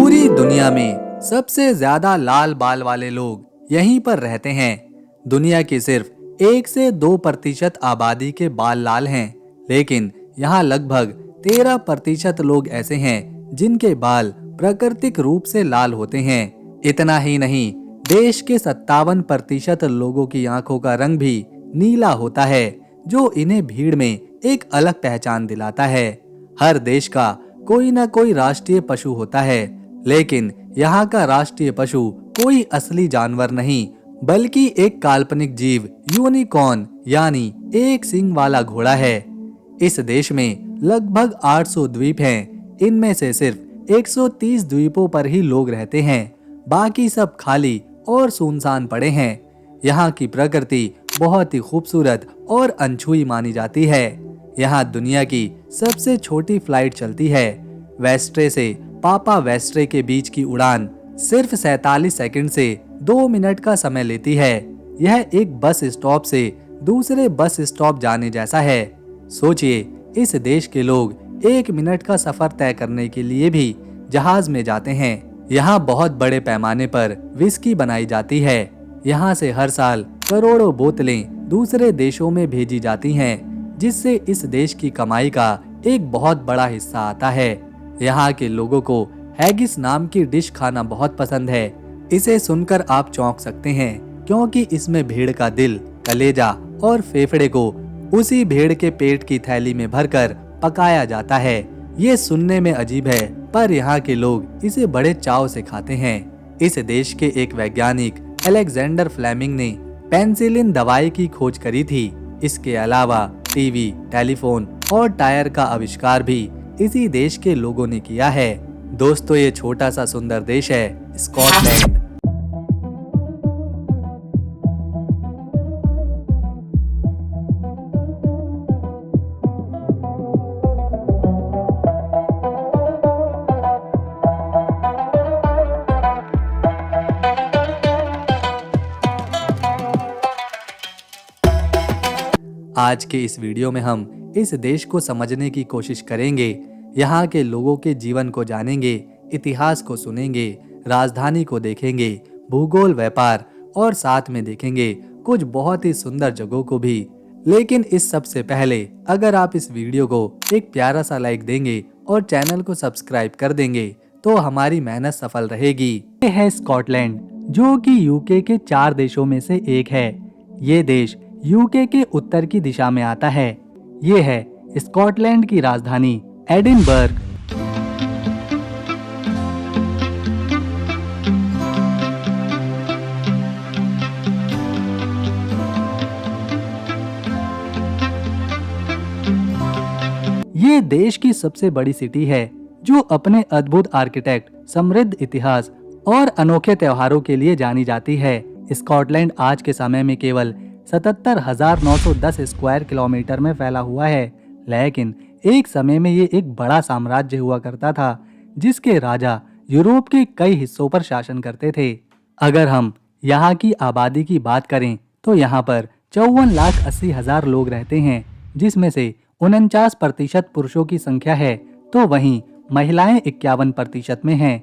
पूरी दुनिया में सबसे ज्यादा लाल बाल वाले लोग यहीं पर रहते हैं। दुनिया की सिर्फ 1 से 2% आबादी के बाल लाल हैं, लेकिन यहाँ लगभग 13% लोग ऐसे हैं जिनके बाल प्राकृतिक रूप से लाल होते हैं। इतना ही नहीं, देश के 57% लोगों की आंखों का रंग भी नीला होता है, जो इन्हें भीड़ में एक अलग पहचान दिलाता है। हर देश का कोई ना कोई राष्ट्रीय पशु होता है, लेकिन यहाँ का राष्ट्रीय पशु कोई असली जानवर नहीं, बल्कि एक काल्पनिक जीव यूनिकॉर्न यानी एक सींग वाला घोड़ा है। इस देश में लगभग 800 द्वीप हैं। इनमें से सिर्फ 130 द्वीपों पर ही लोग रहते हैं, बाकी सब खाली और सुनसान पड़े हैं। यहाँ की प्रकृति बहुत ही खूबसूरत और अनछुई मानी जाती है। यहाँ दुनिया की सबसे छोटी फ्लाइट चलती है। वेस्ट्रे से पापा वेस्ट्रे के बीच की उड़ान सिर्फ 47 सेकंड से 2 मिनट का समय लेती है। यह एक बस स्टॉप से दूसरे बस स्टॉप जाने जैसा है। सोचिए, इस देश के लोग 1 मिनट का सफर तय करने के लिए भी जहाज में जाते हैं। यहाँ बहुत बड़े पैमाने पर विस्की बनाई जाती है। यहाँ से हर साल करोड़ों बोतलें दूसरे देशों में भेजी जाती हैं, जिससे इस देश की कमाई का एक बहुत बड़ा हिस्सा आता है। यहाँ के लोगों को हैगिस नाम की डिश खाना बहुत पसंद है। इसे सुनकर आप चौंक सकते हैं, क्योंकि इसमें भेड़ का दिल, कलेजा और फेफड़े को उसी भेड़ के पेट की थैली में भरकर पकाया जाता है। ये सुनने में अजीब है, पर यहाँ के लोग इसे बड़े चाव से खाते हैं। इस देश के एक वैज्ञानिक अलेक्जेंडर फ्लेमिंग ने पेनिसिलिन दवाई की खोज करी थी। इसके अलावा टीवी, टेलीफोन और टायर का आविष्कार भी इसी देश के लोगों ने किया है। दोस्तों, ये छोटा सा सुंदर देश है स्कॉटलैंड। आज के इस वीडियो में हम इस देश को समझने की कोशिश करेंगे। यहाँ के लोगों के जीवन को जानेंगे, इतिहास को सुनेंगे, राजधानी को देखेंगे, भूगोल, व्यापार और साथ में देखेंगे कुछ बहुत ही सुंदर जगहों को भी। लेकिन इस सब से पहले अगर आप इस वीडियो को एक प्यारा सा लाइक देंगे और चैनल को सब्सक्राइब कर देंगे तो हमारी मेहनत सफल रहेगी। ये है स्कॉटलैंड, जो कि यूके के 4 देशों में से एक है। ये देश यूके के उत्तर की दिशा में आता है। ये है स्कॉटलैंड की राजधानी एडिनबर्ग। ये देश की सबसे बड़ी सिटी है, जो अपने अद्भुत आर्किटेक्ट, समृद्ध इतिहास और अनोखे त्योहारों के लिए जानी जाती है। स्कॉटलैंड आज के समय में केवल 77,910 स्क्वायर किलोमीटर में फैला हुआ है, लेकिन एक समय में ये एक बड़ा साम्राज्य हुआ करता था, जिसके राजा यूरोप के कई हिस्सों पर शासन करते थे। अगर हम यहाँ की आबादी की बात करें तो यहाँ पर 54,80,000 लोग रहते हैं, जिसमें से 49% पुरुषों की संख्या है, तो वहीं महिलाएं 51% में हैं।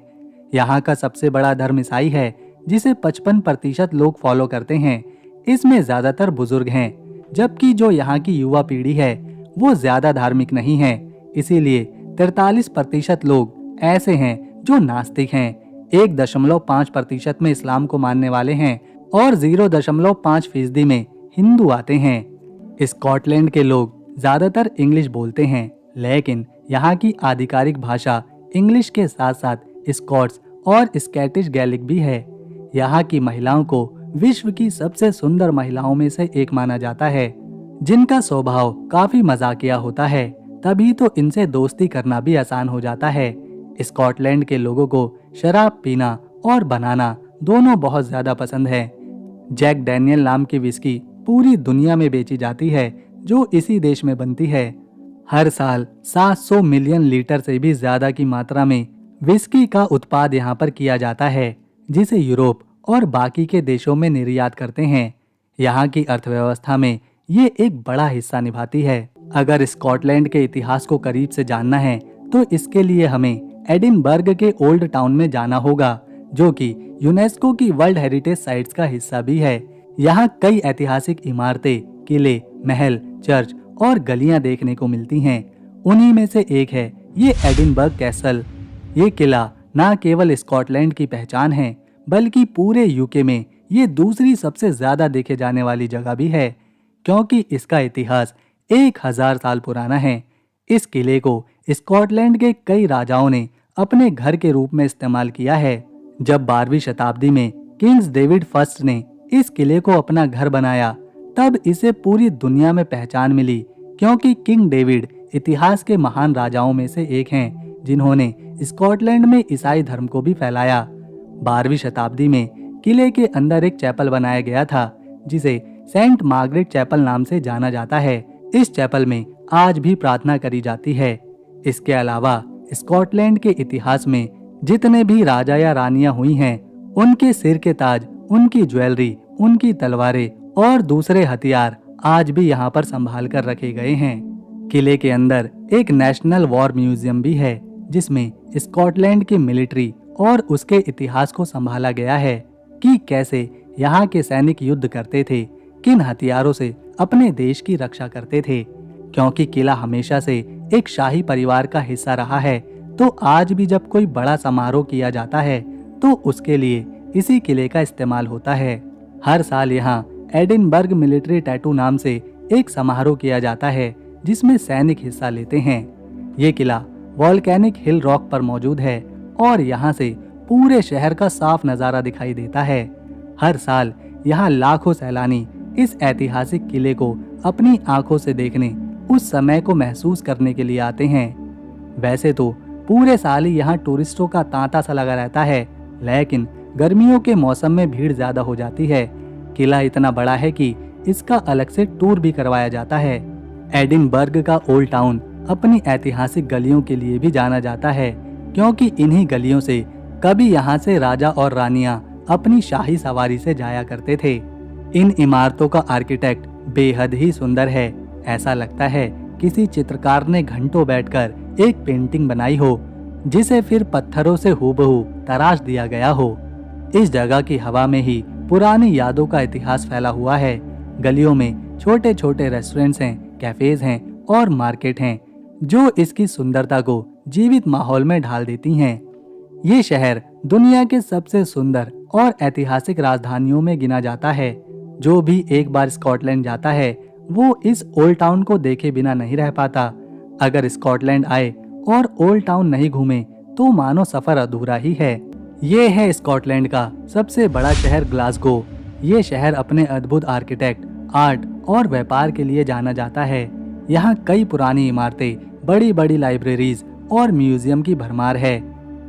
यहाँ का सबसे बड़ा धर्म ईसाई है, जिसे 55% लोग फॉलो करते हैं। इसमें ज्यादातर बुजुर्ग हैं, जबकि जो यहाँ की युवा पीढ़ी है वो ज्यादा धार्मिक नहीं है। इसीलिए 43% लोग ऐसे हैं जो नास्तिक हैं, 1.5% में इस्लाम को मानने वाले हैं और 0.5% में हिंदू आते हैं। स्कॉटलैंड के लोग ज्यादातर इंग्लिश बोलते हैं, लेकिन यहाँ की आधिकारिक भाषा इंग्लिश के साथ साथ स्कॉट्स और स्कॉटिश गैलिक भी है। यहाँ की महिलाओं को विश्व की सबसे सुंदर महिलाओं में से एक माना जाता है, जिनका स्वभाव काफी मजाकिया होता है, तभी तो इनसे दोस्ती करना भी आसान हो जाता है। स्कॉटलैंड के लोगों को शराब पीना और बनाना दोनों बहुत ज्यादा पसंद है। जैक डैनियल नाम की विस्की पूरी दुनिया में बेची जाती है, जो इसी देश में बनती है। हर साल 700 मिलियन लीटर से भी ज्यादा की मात्रा में विस्की का उत्पाद यहाँ पर किया जाता है, जिसे यूरोप और बाकी के देशों में निर्यात करते हैं। यहाँ की अर्थव्यवस्था में ये एक बड़ा हिस्सा निभाती है। अगर स्कॉटलैंड के इतिहास को करीब से जानना है तो इसके लिए हमें एडिनबर्ग के ओल्ड टाउन में जाना होगा, जो कि यूनेस्को की वर्ल्ड हेरिटेज साइट्स का हिस्सा भी है। यहाँ कई ऐतिहासिक इमारतें, किले, महल, चर्च और गलियां देखने को मिलती हैं। उन्हीं में से एक है ये एडिनबर्ग कैसल। ये किला न केवल स्कॉटलैंड की पहचान है, बल्कि पूरे यूके में ये दूसरी सबसे ज्यादा देखे जाने वाली जगह भी है, क्योंकि इसका इतिहास 1000 साल पुराना है। इस किले को स्कॉटलैंड के कई राजाओं ने अपने घर के रूप में इस्तेमाल किया है। जब 12वीं शताब्दी में किंग्स डेविड फर्स्ट ने इस किले को अपना घर बनाया, तब इसे पूरी दुनिया में पहचान मिली, क्योंकि किंग डेविड इतिहास के महान राजाओं में से एक हैं, जिन्होंने स्कॉटलैंड में ईसाई धर्म को भी फैलाया। 12वीं शताब्दी में किले के अंदर एक चैपल बनाया गया था, जिसे सेंट मार्गरेट चैपल नाम से जाना जाता है। इस चैपल में आज भी प्रार्थना करी जाती है। इसके अलावा स्कॉटलैंड के इतिहास में जितने भी राजा या रानियां हुई हैं, उनके सिर के ताज, उनकी ज्वेलरी, उनकी तलवारें और दूसरे हथियार आज भी यहाँ पर संभाल कर रखे गए हैं। किले के अंदर एक नेशनल वॉर म्यूजियम भी है, जिसमें स्कॉटलैंड की मिलिट्री और उसके इतिहास को संभाला गया है कि कैसे यहाँ के सैनिक युद्ध करते थे, किन हथियारों से अपने देश की रक्षा करते थे। क्योंकि किला हमेशा से एक शाही परिवार का हिस्सा रहा है, तो आज भी जब कोई बड़ा समारोह किया जाता है तो उसके लिए इसी किले का इस्तेमाल होता है। हर साल यहाँ एडिनबर्ग मिलिट्री टैटू नाम से एक समारोह किया जाता है, जिसमें सैनिक हिस्सा लेते हैं। ये किला वॉल्केनिक हिल रॉक पर मौजूद है और यहाँ से पूरे शहर का साफ नज़ारा दिखाई देता है। हर साल यहाँ लाखों सैलानी इस ऐतिहासिक किले को अपनी आंखों से देखने, उस समय को महसूस करने के लिए आते हैं। वैसे तो पूरे साल ही यहाँ टूरिस्टों का तांता सा लगा रहता है, लेकिन गर्मियों के मौसम में भीड़ ज्यादा हो जाती है। किला इतना बड़ा है कि इसका अलग से टूर भी करवाया जाता है। एडिनबर्ग का ओल्ड टाउन अपनी ऐतिहासिक गलियों के लिए भी जाना जाता है, क्योंकि इन्हीं गलियों से कभी यहाँ से राजा और रानियां अपनी शाही सवारी से जाया करते थे। इन इमारतों का आर्किटेक्ट बेहद ही सुंदर है। ऐसा लगता है किसी चित्रकार ने घंटों बैठकर एक पेंटिंग बनाई हो, जिसे फिर पत्थरों से हूबहू तराश दिया गया हो। इस जगह की हवा में ही पुरानी यादों का इतिहास फैला हुआ है। गलियों में छोटे छोटे रेस्टोरेंट्स हैं, कैफेज हैं और मार्केट हैं, जो इसकी सुंदरता को जीवित माहौल में ढाल देती हैं। ये शहर दुनिया के सबसे सुंदर और ऐतिहासिक राजधानियों में गिना जाता है। जो भी एक बार स्कॉटलैंड जाता है, वो इस ओल्ड टाउन को देखे बिना नहीं रह पाता। अगर स्कॉटलैंड आए और ओल्ड टाउन नहीं घूमे तो मानो सफर अधूरा ही है। ये है स्कॉटलैंड का सबसे बड़ा शहर ग्लासगो। ये शहर अपने अद्भुत आर्किटेक्ट, आर्ट और व्यापार के लिए जाना जाता है। यहाँ कई पुरानी इमारतें, बड़ी बड़ी लाइब्रेरीज और म्यूजियम की भरमार है।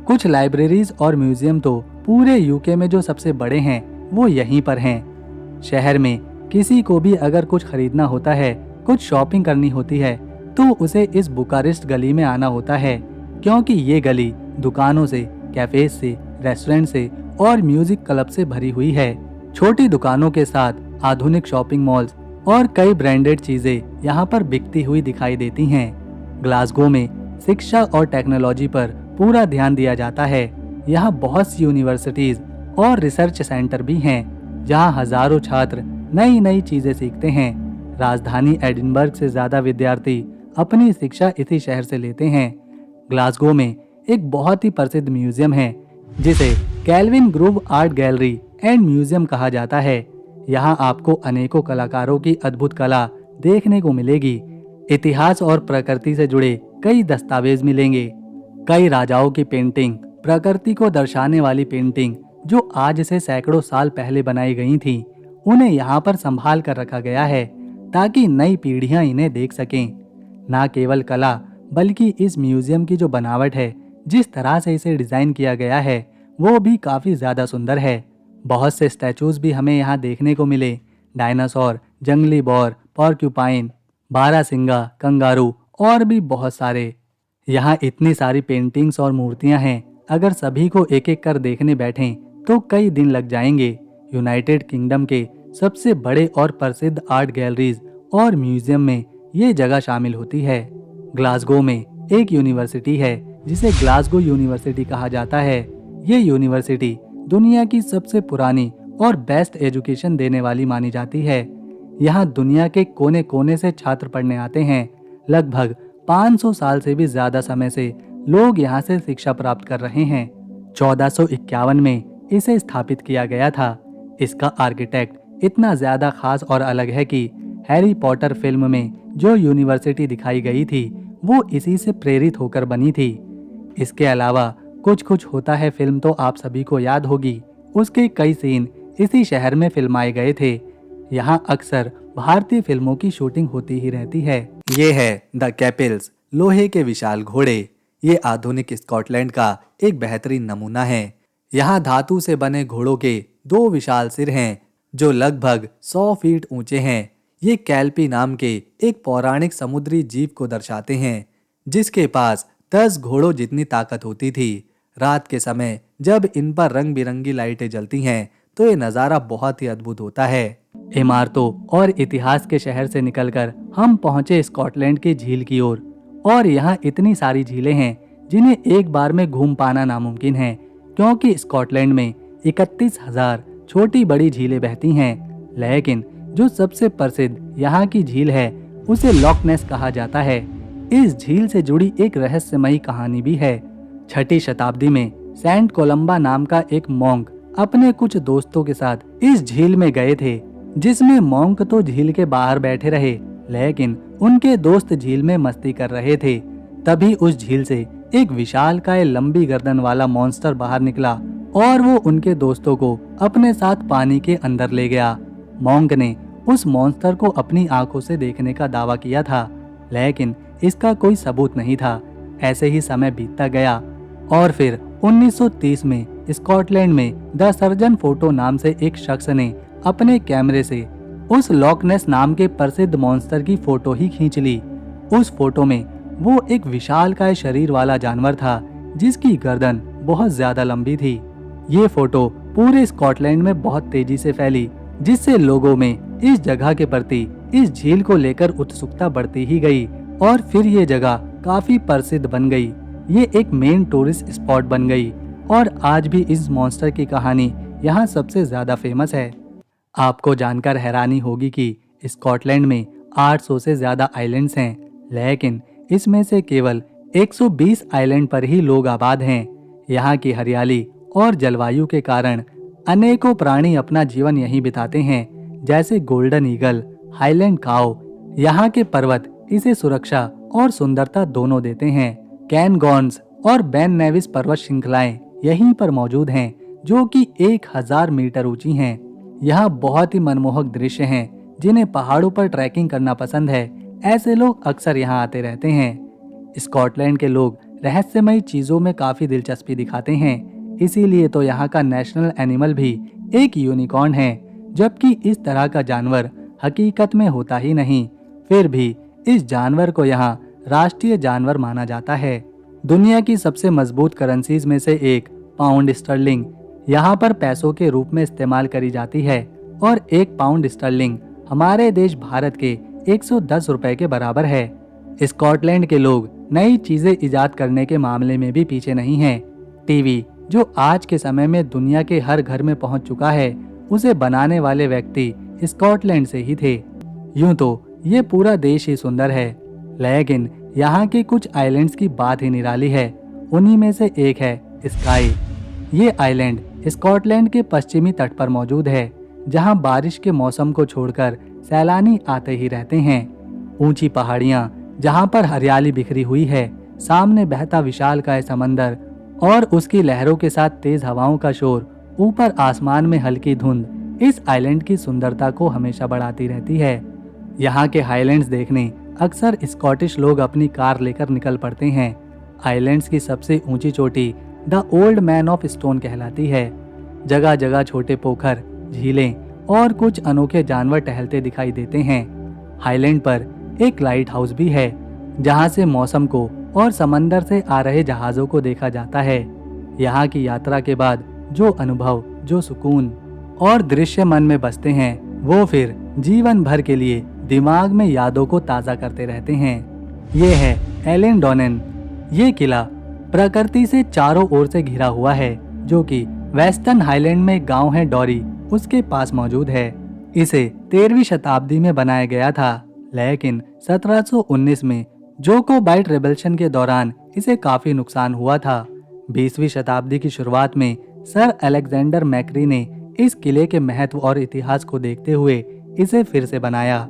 कुछ लाइब्रेरीज और म्यूजियम तो पूरे यूके में जो सबसे बड़े हैं वो यहीं पर हैं। शहर में किसी को भी अगर कुछ खरीदना होता है, कुछ शॉपिंग करनी होती है, तो उसे इस बुकारेस्ट गली में आना होता है, क्योंकि ये गली दुकानों से, कैफेज से, रेस्टोरेंट से और म्यूजिक क्लब से भरी हुई है। छोटी दुकानों के साथ आधुनिक शॉपिंग मॉल्स और कई ब्रांडेड चीजें यहाँ पर बिकती हुई दिखाई देती हैं। ग्लासगो में शिक्षा और टेक्नोलॉजी पर पूरा ध्यान दिया जाता है। यहाँ बहुत सी यूनिवर्सिटीज और रिसर्च सेंटर भी हैं, जहाँ हजारों छात्र नई नई चीजें सीखते हैं। राजधानी एडिनबर्ग से ज्यादा विद्यार्थी अपनी शिक्षा इसी शहर से लेते हैं। ग्लासगो में एक बहुत ही प्रसिद्ध म्यूजियम है, जिसे Kelvingrove Art Gallery and Museum कहा जाता है। यहाँ आपको अनेकों कलाकारों की अद्भुत कला देखने को मिलेगी। इतिहास और प्रकृति से जुड़े कई दस्तावेज मिलेंगे। कई राजाओं की पेंटिंग, प्रकृति को दर्शाने वाली पेंटिंग जो आज से सैकड़ों साल पहले बनाई गई थी, उन्हें यहाँ पर संभाल कर रखा गया है, ताकि नई पीढ़ियां इन्हें देख सकें। न केवल कला, बल्कि इस म्यूजियम की जो बनावट है, जिस तरह से इसे डिजाइन किया गया है, वो भी काफी ज्यादा सुंदर है। बहुत से स्टैचूज भी हमें यहाँ देखने को मिले। डायनासोर, जंगली बॉर, पॉर्क्यूपाइन, बारहसिंगा, कंगारू और भी बहुत सारे। यहाँ इतनी सारी पेंटिंग्स और मूर्तियाँ हैं, अगर सभी को एक एक कर देखने बैठें तो कई दिन लग जाएंगे। यूनाइटेड किंगडम के सबसे बड़े और प्रसिद्ध आर्ट गैलरीज और म्यूजियम में ये जगह शामिल होती है। ग्लासगो में एक यूनिवर्सिटी है, जिसे ग्लासगो यूनिवर्सिटी कहा जाता है। ये यूनिवर्सिटी दुनिया की सबसे पुरानी और बेस्ट एजुकेशन देने वाली मानी जाती है। यहाँ दुनिया के कोने कोने से छात्र पढ़ने आते हैं। लगभग 500 साल से भी ज्यादा समय से लोग यहाँ से शिक्षा प्राप्त कर रहे हैं। 1451 में इसे स्थापित किया गया था। इसका आर्किटेक्ट इतना ज्यादा खास और अलग है कि हैरी पॉटर फिल्म में जो यूनिवर्सिटी दिखाई गई थी वो इसी से प्रेरित होकर बनी थी। इसके अलावा कुछ कुछ होता है फिल्म तो आप सभी को याद होगी। उसके कई सीन इसी शहर में फिल्माए गए थे। यहाँ अक्सर भारतीय फिल्मों की शूटिंग होती ही रहती है। ये है द कैपिल्स, लोहे के विशाल घोड़े। ये आधुनिक स्कॉटलैंड का एक बेहतरीन नमूना है। यहाँ धातु से बने घोड़ों के 2 विशाल सिर हैं जो लगभग 100 फीट ऊंचे हैं। ये कैल्पी नाम के एक पौराणिक समुद्री जीव को दर्शाते हैं जिसके पास 10 घोड़ों जितनी ताकत होती थी। रात के समय जब इन पर रंग बिरंगी लाइटें जलती हैं तो ये नज़ारा बहुत ही अद्भुत होता है। इमारतों और इतिहास के शहर से निकलकर हम पहुंचे स्कॉटलैंड की झील की ओर। और यहाँ इतनी सारी झीलें हैं जिन्हें एक बार में घूम पाना नामुमकिन है, क्योंकि स्कॉटलैंड में 31,000 छोटी बड़ी झीलें बहती हैं। लेकिन जो सबसे प्रसिद्ध यहाँ की झील है उसे लॉक नेस कहा जाता है। इस झील से जुड़ी एक रहस्यमयी कहानी भी है। 6ठी शताब्दी में सेंट कोलंबा नाम का एक मॉन्क अपने कुछ दोस्तों के साथ इस झील में गए थे, जिसमें मॉन्क तो झील के बाहर बैठे रहे लेकिन उनके दोस्त झील में मस्ती कर रहे थे। तभी उस झील से एक विशालकाय लंबी गर्दन वाला मॉन्स्टर बाहर निकला और वो उनके दोस्तों को अपने साथ पानी के अंदर ले गया। मॉन्क ने उस मॉन्स्टर को अपनी आंखों से देखने का दावा किया था, लेकिन इसका कोई सबूत नहीं था। ऐसे ही समय बीतता गया और फिर 1930 में स्कॉटलैंड में द सर्जन फोटो नाम से एक शख्स ने अपने कैमरे से उस लॉक नेस नाम के प्रसिद्ध मॉन्स्टर की फोटो ही खींच ली। उस फोटो में वो एक विशालकाय शरीर वाला जानवर था जिसकी गर्दन बहुत ज्यादा लंबी थी। ये फोटो पूरे स्कॉटलैंड में बहुत तेजी से फैली, जिससे लोगों में इस जगह के प्रति, इस झील को लेकर उत्सुकता बढ़ती ही गई और फिर ये जगह काफी प्रसिद्ध बन गई। ये एक मेन टूरिस्ट स्पॉट बन गई और आज भी इस मॉन्स्टर की कहानी यहाँ सबसे ज्यादा फेमस है। आपको जानकर हैरानी होगी कि स्कॉटलैंड में 800 से ज्यादा आइलैंड्स हैं, लेकिन इसमें से केवल 120 आइलैंड पर ही लोग आबाद हैं। यहाँ की हरियाली और जलवायु के कारण अनेकों प्राणी अपना जीवन यहीं बिताते हैं, जैसे गोल्डन ईगल, हाईलैंड काऊ। यहाँ के पर्वत इसे सुरक्षा और सुंदरता दोनों देते हैं। कैनगॉन्स और बेन नेविस पर्वत श्रृंखलाएं यहीं पर मौजूद हैं, जो कि 1000 मीटर ऊंची हैं। यहाँ बहुत ही मनमोहक दृश्य हैं, जिन्हें पहाड़ों पर ट्रैकिंग करना पसंद है। ऐसे लोग अक्सर यहाँ आते रहते हैं। स्कॉटलैंड के लोग रहस्यमयी चीजों में काफी दिलचस्पी दिखाते हैं, इसीलिए तो यहाँ का नेशनल एनिमल भी एक यूनिकॉर्न है, जबकि इस तरह का जानवर हकीकत में होता ही नहीं। फिर भी इस जानवर को यहाँ राष्ट्रीय जानवर माना जाता है। दुनिया की सबसे मजबूत करेंसीज में से एक पाउंड स्टर्लिंग यहाँ पर पैसों के रूप में इस्तेमाल करी जाती है और 1 पाउंड स्टर्लिंग हमारे देश भारत के 110 रुपए के बराबर है। स्कॉटलैंड के लोग नई चीजें इजाद करने के मामले में भी पीछे नहीं हैं। टीवी, जो आज के समय में दुनिया के हर घर में पहुंच चुका है, उसे बनाने वाले व्यक्ति स्कॉटलैंड से ही थे। यूं तो ये पूरा देश ही सुंदर है, लेकिन यहाँ के कुछ आइलैंड्स की बात ही निराली है। उन्हीं में से एक है स्काई। ये आइलैंड स्कॉटलैंड के पश्चिमी तट पर मौजूद है, जहाँ बारिश के मौसम को छोड़कर सैलानी आते ही रहते हैं। ऊंची पहाड़ियाँ जहाँ पर हरियाली बिखरी हुई है, सामने बहता विशालकाय समंदर और उसकी लहरों के साथ तेज हवाओं का शोर, ऊपर आसमान में हल्की धुंध इस आइलैंड की सुंदरता को हमेशा बढ़ाती रहती है। यहाँ के हाईलैंड्स देखने अक्सर स्कॉटिश लोग अपनी कार लेकर निकल पड़ते हैं। आइलैंड्स की सबसे ऊंची चोटी the old man of stone कहलाती है। जगह जगह छोटे पोखर, झीलें और कुछ अनोखे जानवर टहलते दिखाई देते हैं। हाईलैंड पर एक लाइट हाउस भी है, जहाँ से मौसम को और समंदर से आ रहे जहाजों को देखा जाता है। यहाँ की यात्रा के बाद जो अनुभव, जो सुकून और दृश्य मन में बसते हैं, वो फिर जीवन भर के लिए दिमाग में यादों को ताज़ा करते रहते हैं। ये है एलेन डोनेन। ये किला प्रकृति से चारों ओर से घिरा हुआ है, जो कि वेस्टर्न हाईलैंड में गांव है डॉरी उसके पास मौजूद है। इसे 13वीं शताब्दी में बनाया गया था, लेकिन 1719 में जोकोबाइट रिवॉल्यूशन के दौरान इसे काफी नुकसान हुआ था। 20वीं शताब्दी की शुरुआत में सर अलेक्जेंडर मैक्री ने इस किले के महत्व और इतिहास को देखते हुए इसे फिर से बनाया।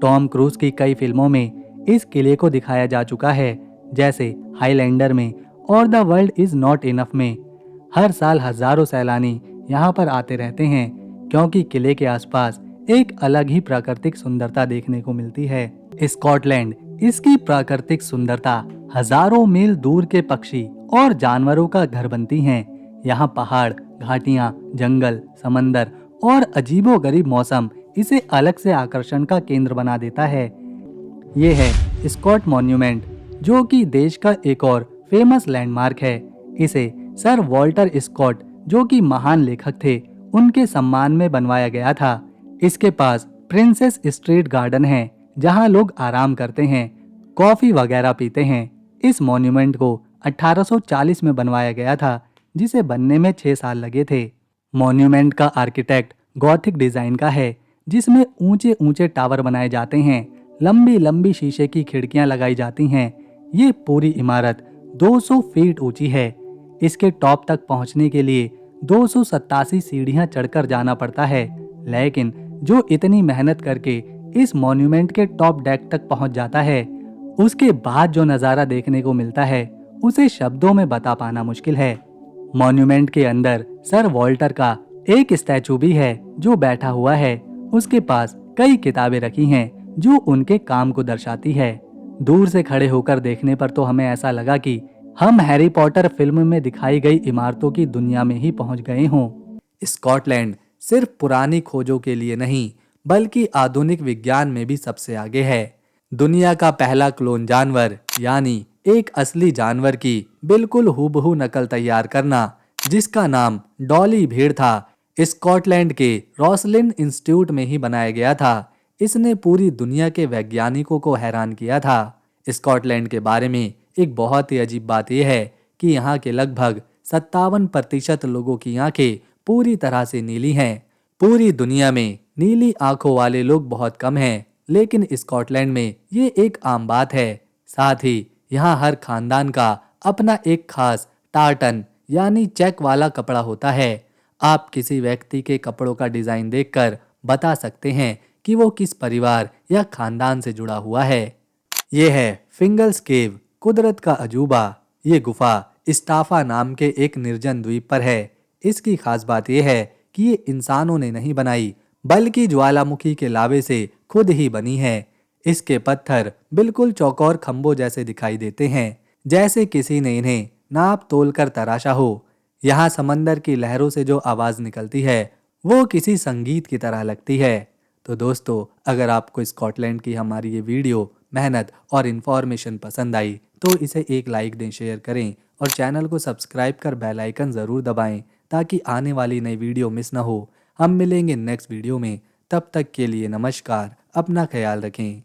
टॉम क्रूज की कई फिल्मों में इस किले को दिखाया जा चुका है, जैसे हाईलैंडर में और the world is not enough में। हर साल हजारों सैलानी यहाँ पर आते रहते हैं, क्योंकि किले के आसपास एक अलग ही प्राकृतिक सुंदरता देखने को मिलती है। स्कॉटलैंड इसकी प्राकृतिक सुंदरता हजारों मील दूर के पक्षी और जानवरों का घर बनती हैं। यहाँ पहाड़, घाटियाँ, जंगल, समंदर और अजीबोगरीब मौसम इसे अलग से आकर्षण का केंद्र बना देता है। ये है स्कॉट मॉन्यूमेंट, जो कि देश का एक और फेमस लैंडमार्क है। इसे सर वॉल्टर स्कॉट, जो कि महान लेखक थे, उनके सम्मान में बनवाया गया था। इसके पास प्रिंसेस स्ट्रीट गार्डन है, जहां लोग आराम करते हैं, कॉफी वगैरह पीते हैं। इस मॉन्यूमेंट को 1840 में बनवाया गया था, जिसे बनने में 6 साल लगे थे। मॉन्यूमेंट का आर्किटेक्ट गॉथिक डिजाइन का है, जिसमें ऊंचे ऊंचे टावर बनाए जाते हैं, लंबी लंबी शीशे की खिड़कियां लगाई जाती हैं। ये पूरी इमारत 200 फीट ऊंची है। इसके टॉप तक पहुंचने के लिए 287 सीढ़ियां चढ़कर जाना पड़ता है, लेकिन जो इतनी मेहनत करके इस मॉन्यूमेंट के टॉप डेक तक पहुंच जाता है, उसके बाद जो नज़ारा देखने को मिलता है, उसे शब्दों में बता पाना मुश्किल है। मॉन्यूमेंट के अंदर सर वॉल्टर का एक स्टैचू भी है, जो बैठा हुआ है। उसके पास कई किताबें रखी हैं, जो उनके काम को दर्शाती है। दूर से खड़े होकर देखने पर तो हमें ऐसा लगा कि हम हैरी पॉटर फिल्म में दिखाई गई इमारतों की दुनिया में ही पहुंच गए हों। स्कॉटलैंड सिर्फ पुरानी खोजों के लिए नहीं, बल्कि आधुनिक विज्ञान में भी सबसे आगे है। दुनिया का पहला क्लोन जानवर, यानी एक असली जानवर की बिल्कुल हूबहू नकल तैयार करना, जिसका नाम डॉली भेड़ था, स्कॉटलैंड के रॉसलिन इंस्टीट्यूट में ही बनाया गया था। इसने पूरी दुनिया के वैज्ञानिकों को हैरान किया था। स्कॉटलैंड के बारे में एक बहुत ही अजीब बात यह है कि यहाँ के लगभग 57% लोगों की आंखें पूरी तरह से नीली हैं। पूरी दुनिया में नीली आंखों वाले लोग बहुत कम हैं, लेकिन स्कॉटलैंड में ये एक आम बात है। साथ ही यहाँ हर खानदान का अपना एक खास टार्टन यानी चेक वाला कपड़ा होता है। आप किसी व्यक्ति के कपड़ों का डिजाइन देखकर बता सकते हैं कि वो किस परिवार या खानदान से जुड़ा हुआ है। ये है फिंगल्स केव, कुदरत का अजूबा। ये गुफा स्टाफा नाम के एक निर्जन द्वीप पर है। इसकी खास बात यह है कि ये इंसानों ने नहीं बनाई, बल्कि ज्वालामुखी के लावे से खुद ही बनी है। इसके पत्थर बिल्कुल चौकोर खंभों जैसे दिखाई देते हैं, जैसे किसी ने इन्हें नाप तोल कर तराशा हो। यहाँ समंदर की लहरों से जो आवाज निकलती है, वो किसी संगीत की तरह लगती है। तो दोस्तों, अगर आपको स्कॉटलैंड की हमारी ये वीडियो, मेहनत और इन्फॉर्मेशन पसंद आई, तो इसे एक लाइक दें, शेयर करें और चैनल को सब्सक्राइब कर बेल आइकन ज़रूर दबाएं, ताकि आने वाली नई वीडियो मिस ना हो। हम मिलेंगे नेक्स्ट वीडियो में, तब तक के लिए नमस्कार, अपना ख्याल रखें।